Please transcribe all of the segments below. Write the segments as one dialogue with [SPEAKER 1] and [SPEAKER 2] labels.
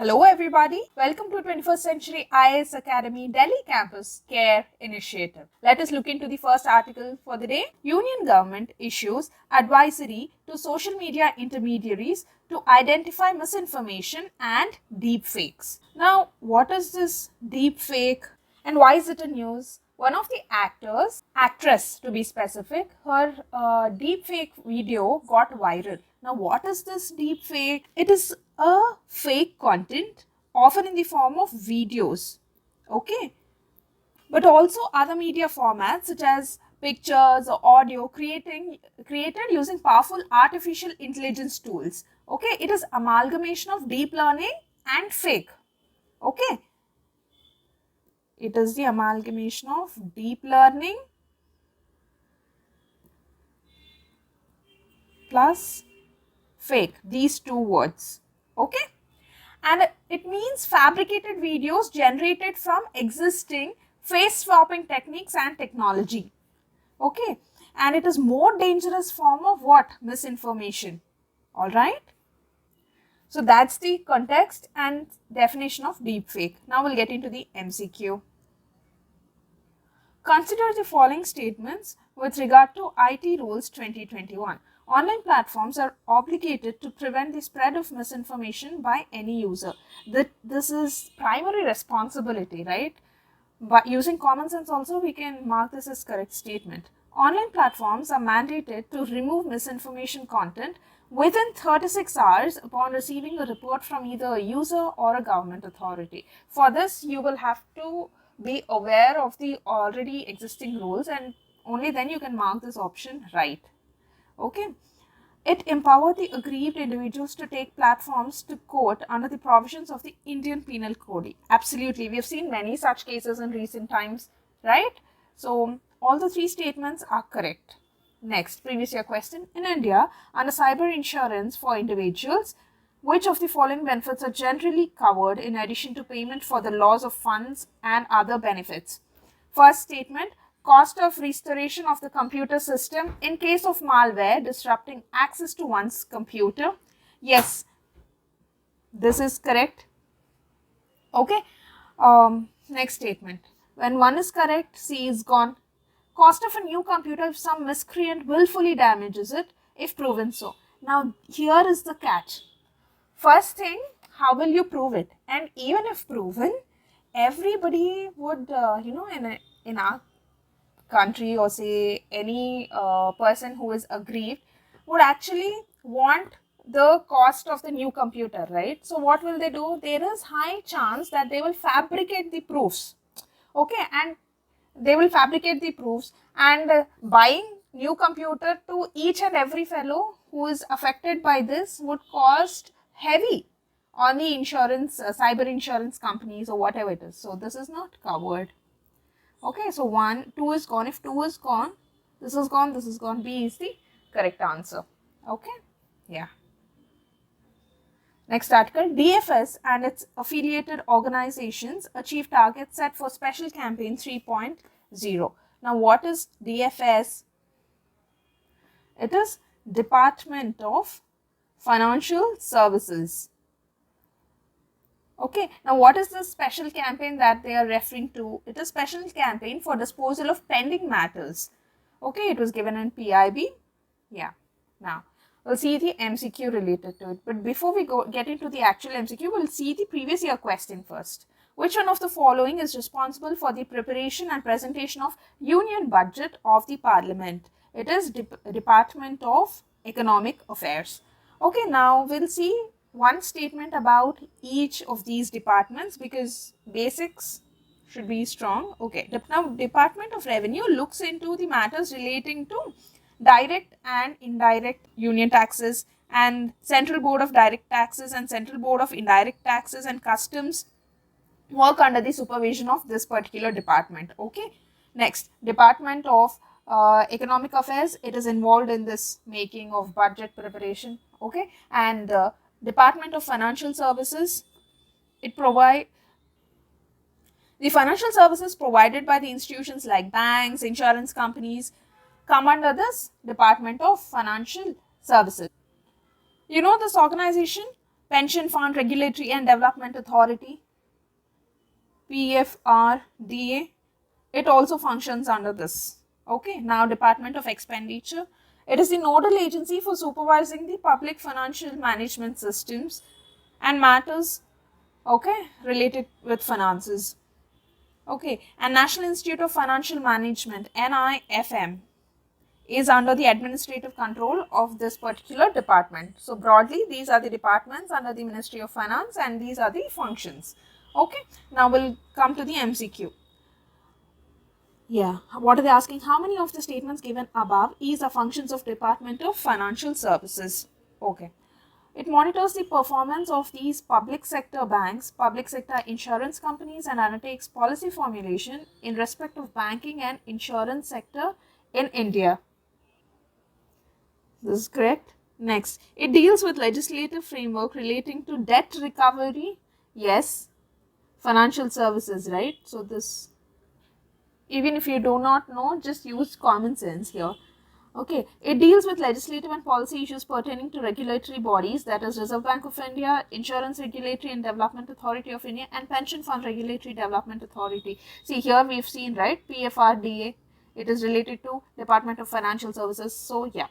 [SPEAKER 1] Hello everybody, welcome to 21st Century IAS Academy Delhi Campus C.A.R.E initiative. Let us look into the first article for the day. Union government issues advisory to social media intermediaries to identify misinformation and deepfakes. Now, what is this deepfake and why is it a news? One of the actress to be specific, her deepfake video got viral. Now, what is this deepfake? It is a fake content, often in the form of videos, okay? But also other media formats such as pictures or audio created using powerful artificial intelligence tools, okay? It is amalgamation of deep learning and fake, okay? It is the amalgamation of deep learning plus fake, these two words, okay? And it means fabricated videos generated from existing face swapping techniques and technology, okay? And it is more dangerous form of what? Misinformation, all right? So that's the context and definition of deepfake. Now we'll get into the MCQ. Consider the following statements with regard to IT rules 2021. Online platforms are obligated to prevent the spread of misinformation by any user. This is primary responsibility, right? But using common sense also, we can mark this as correct statement. Online platforms are mandated to remove misinformation content within 36 hours upon receiving a report from either a user or a government authority. For this, you will have to be aware of the already existing rules and only then you can mark this option right. Okay. It empowered the aggrieved individuals to take platforms to court under the provisions of the Indian Penal Code. Absolutely. We have seen many such cases in recent times, right? So, all the three statements are correct. Next, previous year question. In India, under cyber insurance for individuals, which of the following benefits are generally covered in addition to payment for the loss of funds and other benefits? First statement, cost of restoration of the computer system in case of malware disrupting access to one's computer. Yes, this is correct. Okay. Next statement. When one is correct, C is gone. Cost of a new computer if some miscreant willfully damages it, if proven so. Now, here is the catch. First thing, how will you prove it? And even if proven, everybody would, in our country or say any person who is aggrieved would actually want the cost of the new computer, right? So what will they do? There is high chance that they will fabricate the proofs, okay? And they will fabricate the proofs and buying new computer to each and every fellow who is affected by this would cost heavy on the insurance, cyber insurance companies or whatever it is. So this is not covered. Okay, so 1, 2 is gone. If 2 is gone, this is gone, this is gone. B is the correct answer. Okay, yeah. Next article, DFS and its affiliated organizations achieve targets set for Special Campaign 3.0. Now, what is DFS? It is Department of Financial Services. Okay, now what is the special campaign that they are referring to? It is special campaign for disposal of pending matters. Okay, it was given in PIB. Yeah, now we'll see the MCQ related to it. But before we get into the actual MCQ, we'll see the previous year question first. Which one of the following is responsible for the preparation and presentation of Union Budget of the Parliament? It is Department of Economic Affairs. Okay, now we'll see one statement about each of these departments because basics should be strong. Okay, now Department of Revenue looks into the matters relating to direct and indirect union taxes, and Central Board of Direct Taxes and Central Board of Indirect Taxes and Customs work under the supervision of this particular department. Okay, next, Department of Economic Affairs, it is involved in this making of budget preparation. Okay, and Department of Financial Services, it provide the financial services provided by the institutions like banks, insurance companies come under this Department of Financial Services. You know this organization, Pension Fund Regulatory and Development Authority, PFRDA, it also functions under this. Okay, now Department of Expenditure. It is the nodal agency for supervising the public financial management systems and matters, okay, related with finances. Okay, and National Institute of Financial Management, NIFM, is under the administrative control of this particular department. So broadly, these are the departments under the Ministry of Finance and these are the functions. Okay, now we'll come to the MCQ. Yeah, what are they asking? How many of the statements given above is the functions of Department of Financial Services? Okay. It monitors the performance of these public sector banks, public sector insurance companies, and undertakes policy formulation in respect of banking and insurance sector in India. This is correct. Next, it deals with legislative framework relating to debt recovery. Yes, financial services, right? So this, even if you do not know, just use common sense here. Okay, it deals with legislative and policy issues pertaining to regulatory bodies, that is Reserve Bank of India, Insurance Regulatory and Development Authority of India, and Pension Fund Regulatory Development Authority. See, here we've seen, right, PFRDA, it is related to Department of Financial Services. So yeah,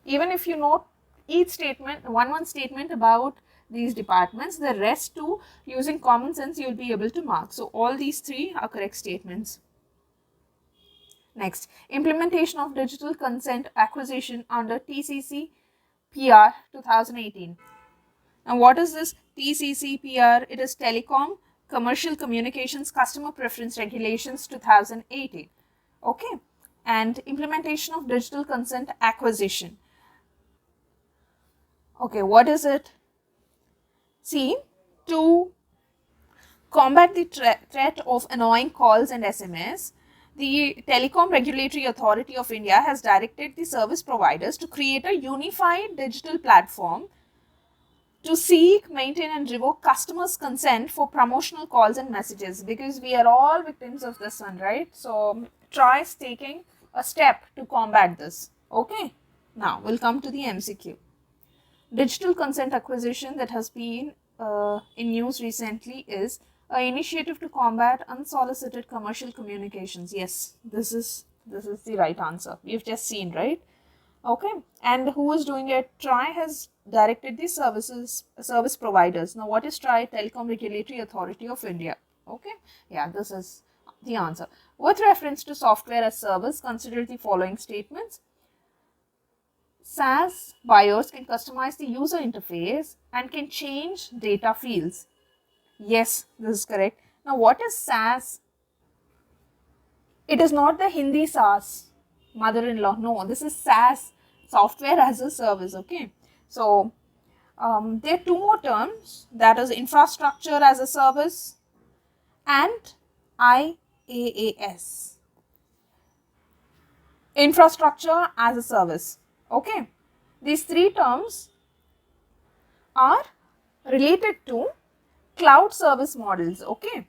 [SPEAKER 1] even if you know each statement, one statement about these departments, the rest too, using common sense, you'll be able to mark. So all these three are correct statements. Next, implementation of digital consent acquisition under TCC/P.R. 2018. Now, what is this TCC/P.R.? It is Telecom Commercial Communications Customer Preference Regulations 2018. Okay, and implementation of digital consent acquisition. Okay, what is it? See, to combat the threat of annoying calls and SMS, the Telecom Regulatory Authority of India has directed the service providers to create a unified digital platform to seek, maintain and revoke customers' consent for promotional calls and messages, because we are all victims of this one, right? So try taking a step to combat this. Okay, now we'll come to the MCQ. Digital consent acquisition that has been in news recently is an initiative to combat unsolicited commercial communications. Yes, this is the right answer. We've just seen, right? Okay, and who is doing it? TRAI has directed the service providers. Now, what is TRAI? Telecom Regulatory Authority of India. Okay, yeah, this is the answer. With reference to software as service, consider the following statements. SaaS buyers can customize the user interface and can change data fields. Yes, this is correct. Now, what is SaaS? It is not the Hindi SaaS, mother-in-law. No, this is SaaS, software as a service. Okay. So, there are two more terms, that is infrastructure as a service and IaaS. Infrastructure as a service. Okay. These three terms are related to cloud service models. Okay.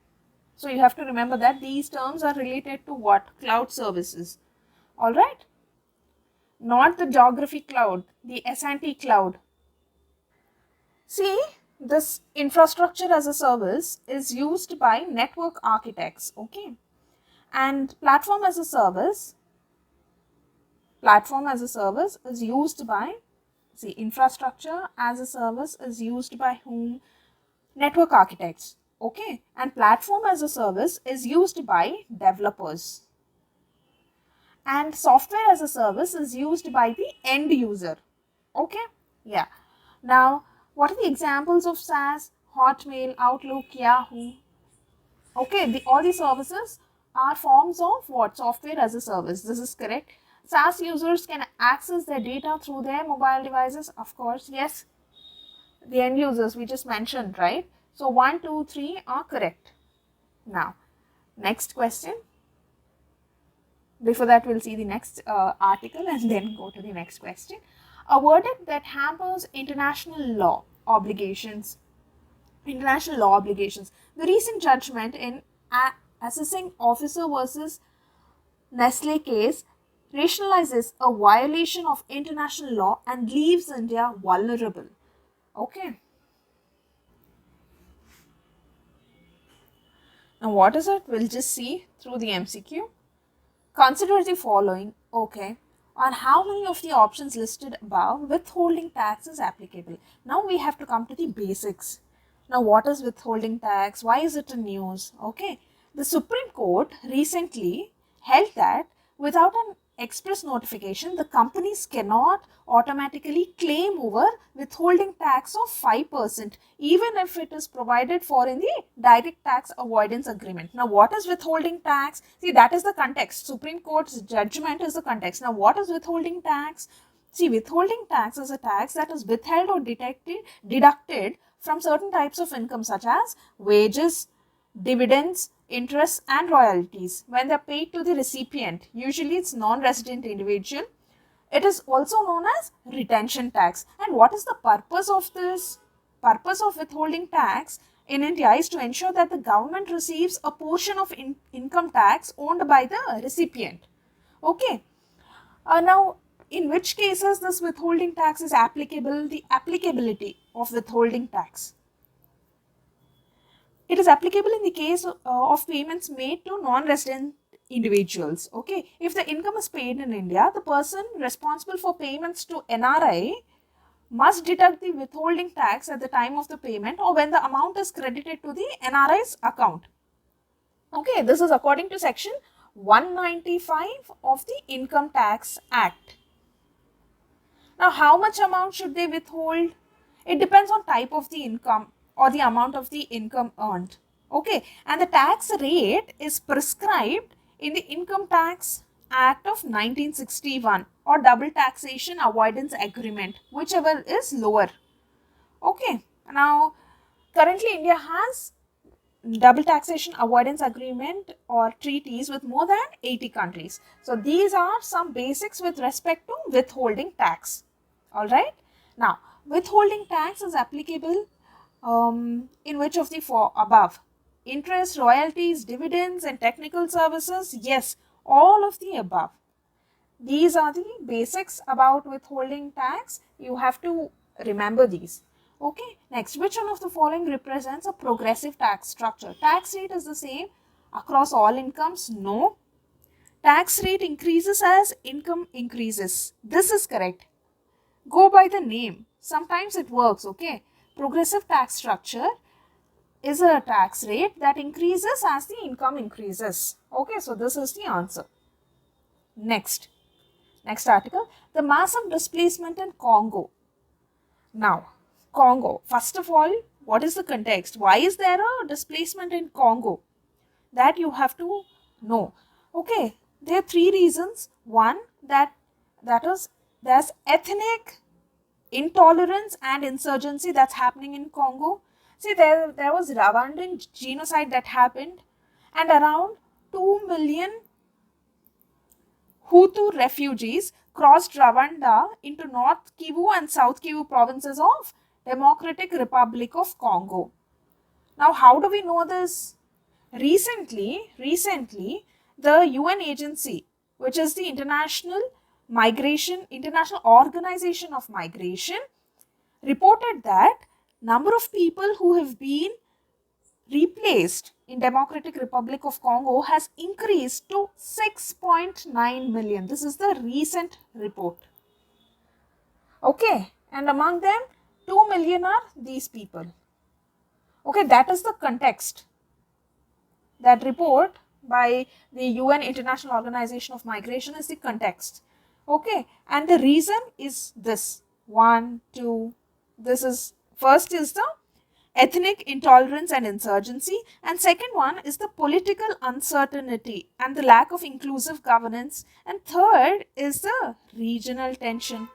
[SPEAKER 1] So you have to remember that these terms are related to what? Cloud services. Alright. Not the geography cloud, the S&T cloud. See, this infrastructure as a service is used by network architects. Okay. And platform as a service is used by, see, infrastructure as a service is used by whom? Network architects. Okay, and platform as a service is used by developers. And software as a service is used by the end user. Okay, yeah. Now, what are the examples of SaaS? Hotmail, Outlook, Yahoo. Okay, all these services are forms of what? Software as a service. This is correct. SaaS users can access their data through their mobile devices. Of course, yes. The end users we just mentioned, right? So 1, 2, 3 are correct. Now, next question. Before that, we'll see the next article and then go to the next question. A verdict that hampers international law obligations. The recent judgment in Assessing Officer versus Nestle case rationalizes a violation of international law and leaves India vulnerable. Okay. Now what is it? We'll just see through the MCQ. Consider the following. Okay. On how many of the options listed above withholding tax is applicable? Now we have to come to the basics. Now what is withholding tax? Why is it in news? Okay. The Supreme Court recently held that without an express notification, the companies cannot automatically claim over withholding tax of 5%, even if it is provided for in the direct tax avoidance agreement. Now, what is withholding tax? See, that is the context. Supreme Court's judgment is the context. Now, what is withholding tax? See, withholding tax is a tax that is withheld or deducted from certain types of income such as wages, dividends, interest and royalties when they are paid to the recipient. Usually it's non-resident individual. It is also known as retention tax. And what is the purpose of this? Purpose of withholding tax in India is to ensure that the government receives a portion of income tax owned by the recipient. Okay. Now, in which cases this withholding tax is applicable? The applicability of withholding tax. It is applicable in the case of payments made to non-resident individuals. Okay, if the income is paid in India, the person responsible for payments to NRI must deduct the withholding tax at the time of the payment or when the amount is credited to the NRI's account. Okay, this is according to section 195 of the Income Tax Act. Now, how much amount should they withhold? It depends on type of the income or the amount of the income earned. Okay, and the tax rate is prescribed in the Income Tax Act of 1961 or Double Taxation Avoidance Agreement, whichever is lower. Okay, now currently India has Double Taxation Avoidance Agreement or treaties with more than 80 countries. So these are some basics with respect to withholding tax. Alright. Now, withholding tax is applicable in which of the four above? Interest, royalties, dividends and technical services? Yes, all of the above. These are the basics about withholding tax. You have to remember these. Okay, next, which one of the following represents a progressive tax structure? Tax rate is the same across all incomes? No. Tax rate increases as income increases. This is correct. Go by the name. Sometimes it works, okay. Progressive tax structure is a tax rate that increases as the income increases. Okay, so this is the answer. Next article, the massive displacement in Congo. Now, Congo. First of all, what is the context? Why is there a displacement in Congo? That you have to know. Okay, there are three reasons. One, there's ethnic intolerance and insurgency that's happening in Congo. See, there was Rwandan genocide that happened, and around 2 million Hutu refugees crossed Rwanda into North Kivu and South Kivu provinces of Democratic Republic of Congo. Now, how do we know this? Recently, the UN agency, which is the International Organization of Migration, reported that number of people who have been replaced in Democratic Republic of Congo has increased to 6.9 million. This is the recent report. Okay, and among them 2 million are these people. Okay, that is the context. That report by the UN International Organization of Migration is the context. Okay, and the reason is this. First is the ethnic intolerance and insurgency, and second one is the political uncertainty and the lack of inclusive governance, and third is the regional tension.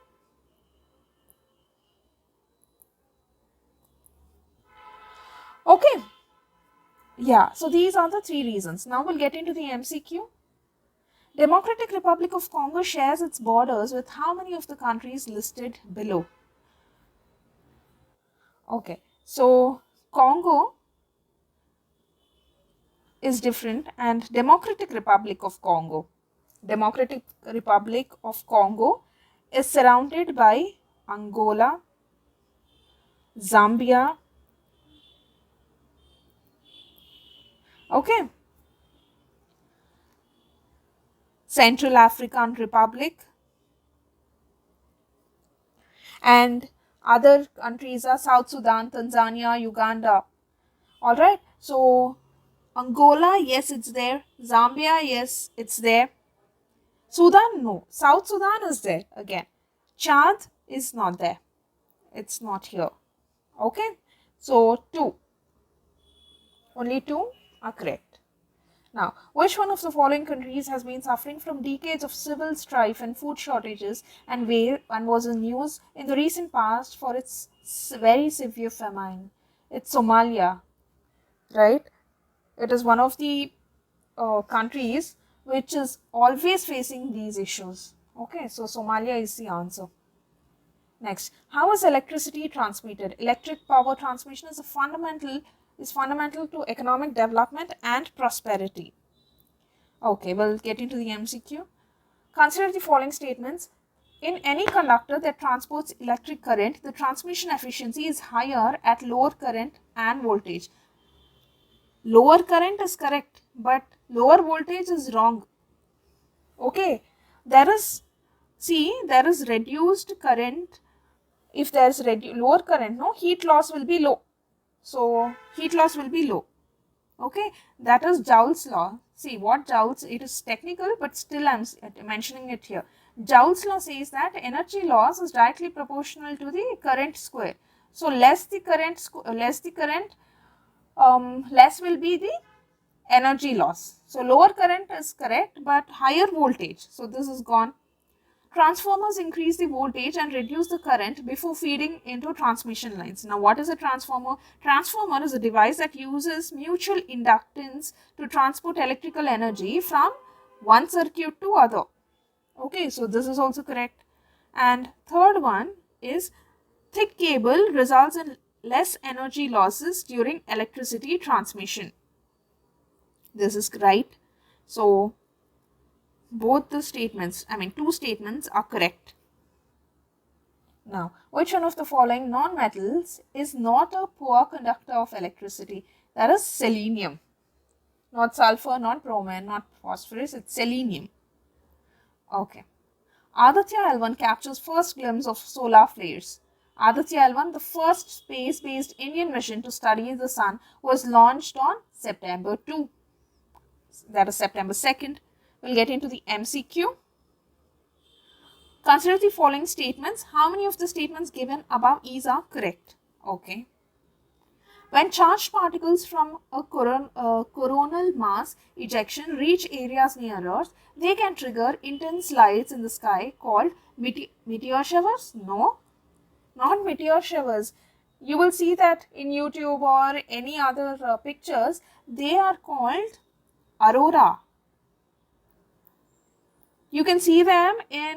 [SPEAKER 1] Okay, yeah, so these are the three reasons. Now we'll get into the MCQ. Democratic Republic of Congo shares its borders with how many of the countries listed below? Okay, so Congo is different, and Democratic Republic of Congo is surrounded by Angola, Zambia, Okay. Central African Republic, and other countries are South Sudan, Tanzania, Uganda. Alright, so Angola, yes, it's there. Zambia, yes, it's there. Sudan, no. South Sudan is there again. Chad is not there. It's not here. Okay, so two. Only two are correct. Now, which one of the following countries has been suffering from decades of civil strife and food shortages and was in news in the recent past for its very severe famine? It's Somalia, right? It is one of the countries which is always facing these issues. Okay, so Somalia is the answer. Next, how is electricity transmitted? Electric power transmission is fundamental to economic development and prosperity. Okay, we'll get into the MCQ. Consider the following statements. In any conductor that transports electric current, the transmission efficiency is higher at lower current and voltage. Lower current is correct, but lower voltage is wrong. Okay, there is reduced current. If there is lower current, no, heat loss will be low. So heat loss will be low. Okay, that is Joule's law. See what Joule's, it is technical, but still I am mentioning it here. Joule's law says that energy loss is directly proportional to the current square. So less the current, less will be the energy loss. So lower current is correct, but higher voltage. So this is gone. Transformers increase the voltage and reduce the current before feeding into transmission lines. Now, what is a transformer? Transformer is a device that uses mutual inductance to transport electrical energy from one circuit to other. Okay, so this is also correct. And third one is thick cable results in less energy losses during electricity transmission. This is right. So, both the statements, two statements are correct. Now, which one of the following non-metals is not a poor conductor of electricity? That is selenium. Not sulfur, not bromine, not phosphorus, it's selenium. Okay. Aditya L1 captures first glimpse of solar flares. Aditya L1, the first space-based Indian mission to study the sun, was launched on September 2. That is September 2nd. We'll get into the MCQ. Consider the following statements. How many of the statements given above is are correct? Okay. When charged particles from a coronal mass ejection reach areas near Earth, they can trigger intense lights in the sky called meteor showers? No, not meteor showers. You will see that in YouTube or any other pictures, they are called aurora. You can see them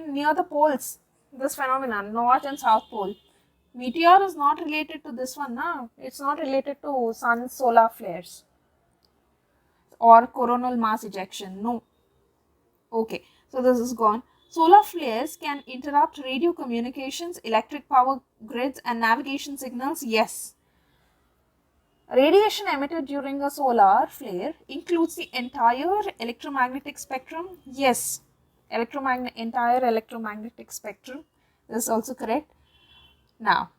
[SPEAKER 1] near the poles, this phenomenon, North and South Pole. Meteor is not related to this one, no? It's not related to sun's solar flares or coronal mass ejection, no. Okay, so this is gone. Solar flares can interrupt radio communications, electric power grids and navigation signals, yes. Radiation emitted during a solar flare includes the entire electromagnetic spectrum, yes. Entire electromagnetic spectrum. This is also correct. Now,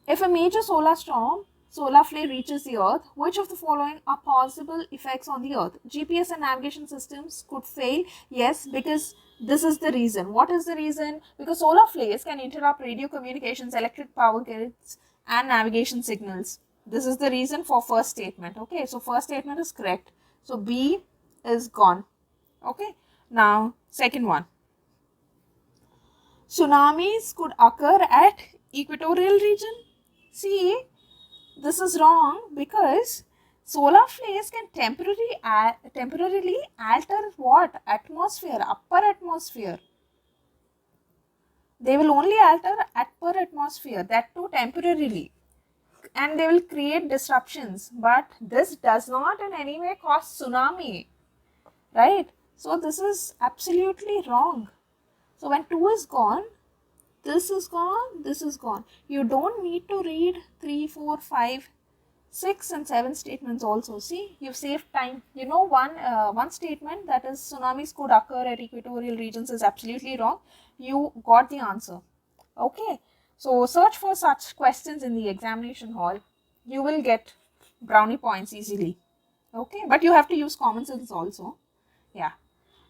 [SPEAKER 1] if a major solar flare reaches the Earth, which of the following are possible effects on the Earth? GPS and navigation systems could fail. Yes, because this is the reason. What is the reason? Because solar flares can interrupt radio communications, electric power grids, and navigation signals. This is the reason for first statement. Okay, so first statement is correct. So B is gone. Okay. Now, second one. Tsunamis could occur at equatorial region. See, this is wrong because solar flares can temporarily alter what? Atmosphere, upper atmosphere. They will only alter upper atmosphere, that too temporarily. And they will create disruptions. But this does not in any way cause tsunami. Right? So this is absolutely wrong. So when 2 is gone, this is gone, this is gone. You don't need to read 3, 4, 5, 6 and 7 statements also. See, you've saved time. You know, one statement, that is tsunamis could occur at equatorial regions, is absolutely wrong. You got the answer. Okay. So search for such questions in the examination hall. You will get brownie points easily. Okay. But you have to use common sense also. Yeah.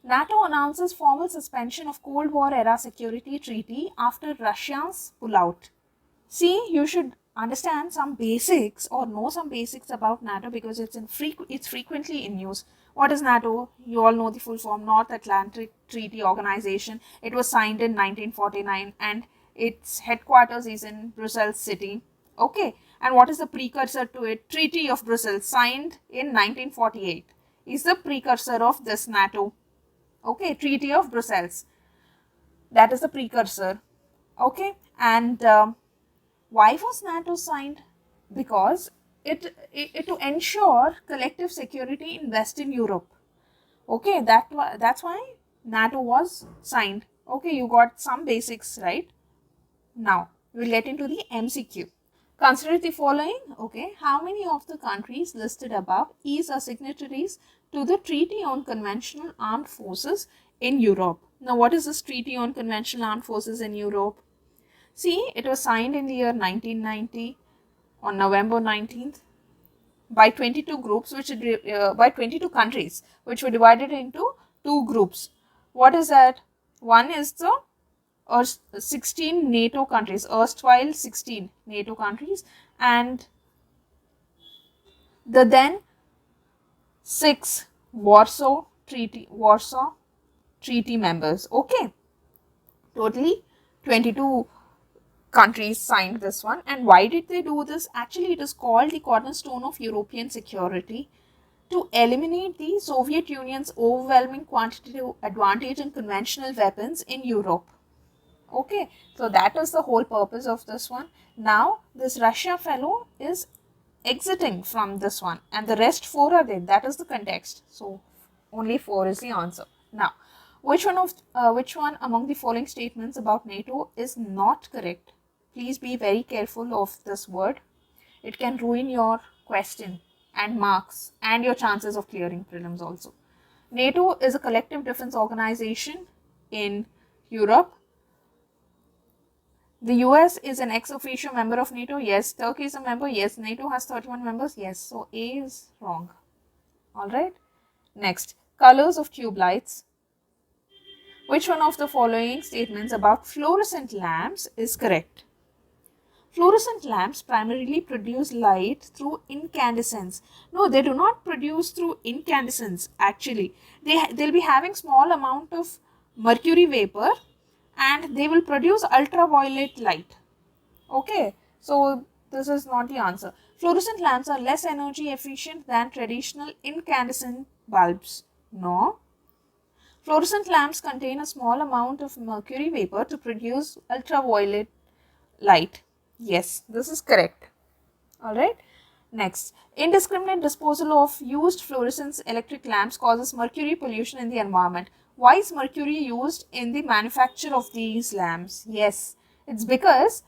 [SPEAKER 1] NATO announces formal suspension of Cold War era security treaty after Russia's pullout. See, you should understand some basics or know some basics about NATO because it's frequently in news. What is NATO? You all know the full form, North Atlantic Treaty Organization. It was signed in 1949 and its headquarters is in Brussels City. Okay, and what is the precursor to it? Treaty of Brussels, signed in 1948, is the precursor of this NATO. Okay, Treaty of Brussels, that is the precursor. Okay, and why was NATO signed? Because it to ensure collective security in Western Europe. Okay, that's why NATO was signed. Okay, you got some basics, right? Now we'll get into the MCQ. Consider the following. Okay, how many of the countries listed above are signatories to the Treaty on Conventional Armed Forces in Europe? Now, what is this Treaty on Conventional Armed Forces in Europe? See, it was signed in the year 1990 on November 19th by 22 groups, by 22 countries, which were divided into two groups. What is that? One is the 16 NATO countries, erstwhile 16 NATO countries, and the then 6 Warsaw Treaty members. Okay, totally 22 countries signed this one. And why did they do this? Actually, it is called the cornerstone of European security to eliminate the Soviet Union's overwhelming quantitative advantage in conventional weapons in Europe. Okay, so that is the whole purpose of this one. Now, this Russia fellow is exiting from this one, and the rest 4 are there. That is the context. So, only 4 is the answer. Now, which one among the following statements about NATO is not correct? Please be very careful of this word. It can ruin your question and marks and your chances of clearing prelims also. NATO is a collective defense organization in Europe. The US is an ex officio member of NATO. Yes. Turkey is a member. Yes. NATO has 31 members. Yes. So A is wrong. Alright. Next. Colors of tube lights. Which one of the following statements about fluorescent lamps is correct? Fluorescent lamps primarily produce light through incandescence. No, they do not produce through incandescence actually. They'll be having small amount of mercury vapor and they will produce ultraviolet light. Okay, so this is not the answer. Fluorescent lamps are less energy efficient than traditional incandescent bulbs. No. Fluorescent lamps contain a small amount of mercury vapor to produce ultraviolet light. Yes, this is correct. Alright. Next, indiscriminate disposal of used fluorescent electric lamps causes mercury pollution in the environment. Why is mercury used in the manufacture of these lamps? Yes, it's because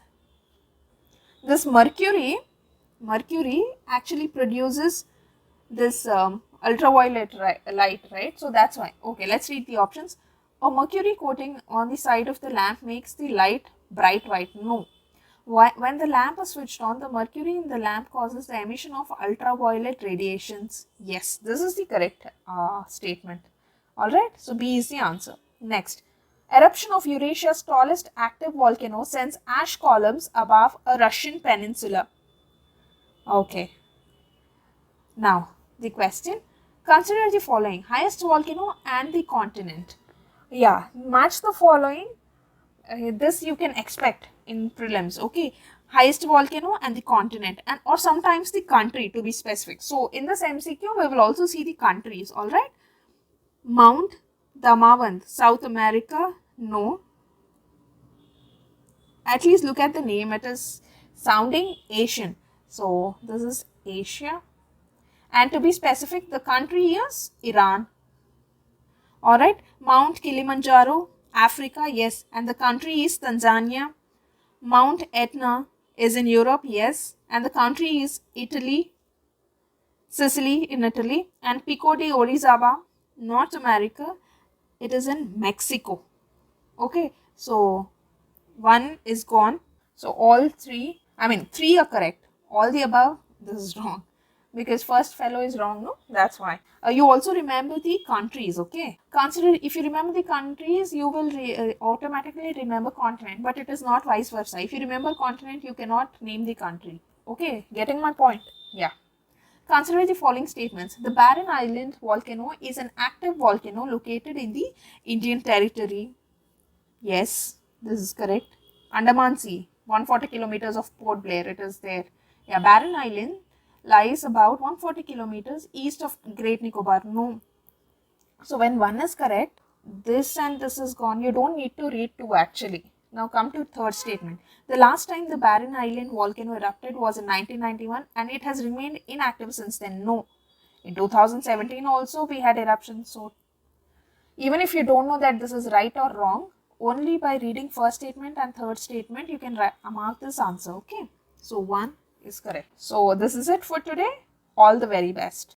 [SPEAKER 1] this mercury actually produces this ultraviolet light, right? So that's why. Okay, let's read the options. A mercury coating on the side of the lamp makes the light bright white. No. When the lamp is switched on, the mercury in the lamp causes the emission of ultraviolet radiations. Yes, this is the correct statement. Alright, so B is the answer. Next, eruption of Eurasia's tallest active volcano sends ash columns above a Russian peninsula. Okay. Now, the question. Consider the following: highest volcano and the continent. Yeah, match the following. This you can expect in prelims. Okay, highest volcano and the continent, and or sometimes the country to be specific. So in this MCQ we will also see the countries. All right. Mount Damavand, South America. No. At least look at the name. It is sounding Asian. So this is Asia. And to be specific, the country is Iran. Alright, Mount Kilimanjaro, Africa, yes, and the country is Tanzania. Mount Etna is in Europe, yes, and the country is Italy. Sicily in Italy, and Pico de Orizaba, North America, it is in Mexico. Okay, so one is gone. So all three, three are correct. All the above, this is wrong. Because first fellow is wrong, no? That's why. You also remember the countries, okay? Consider, if you remember the countries, you will automatically remember continent, but it is not vice versa. If you remember continent, you cannot name the country. Okay, getting my point? Yeah. Consider the following statements. The Barren Island volcano is an active volcano located in the Indian territory. Yes, this is correct. Andaman Sea, 140 kilometers of Port Blair, it is there. Yeah, Barren Island lies about 140 kilometers east of Great Nicobar. No. So when one is correct, this and this is gone. You don't need to read two actually. Now come to third statement. The last time the Barren Island volcano erupted was in 1991 and it has remained inactive since then. No. In 2017 also we had eruptions. So even if you don't know that this is right or wrong, only by reading first statement and third statement you can mark this answer. Okay. So one is correct. So this is it for today. All the very best.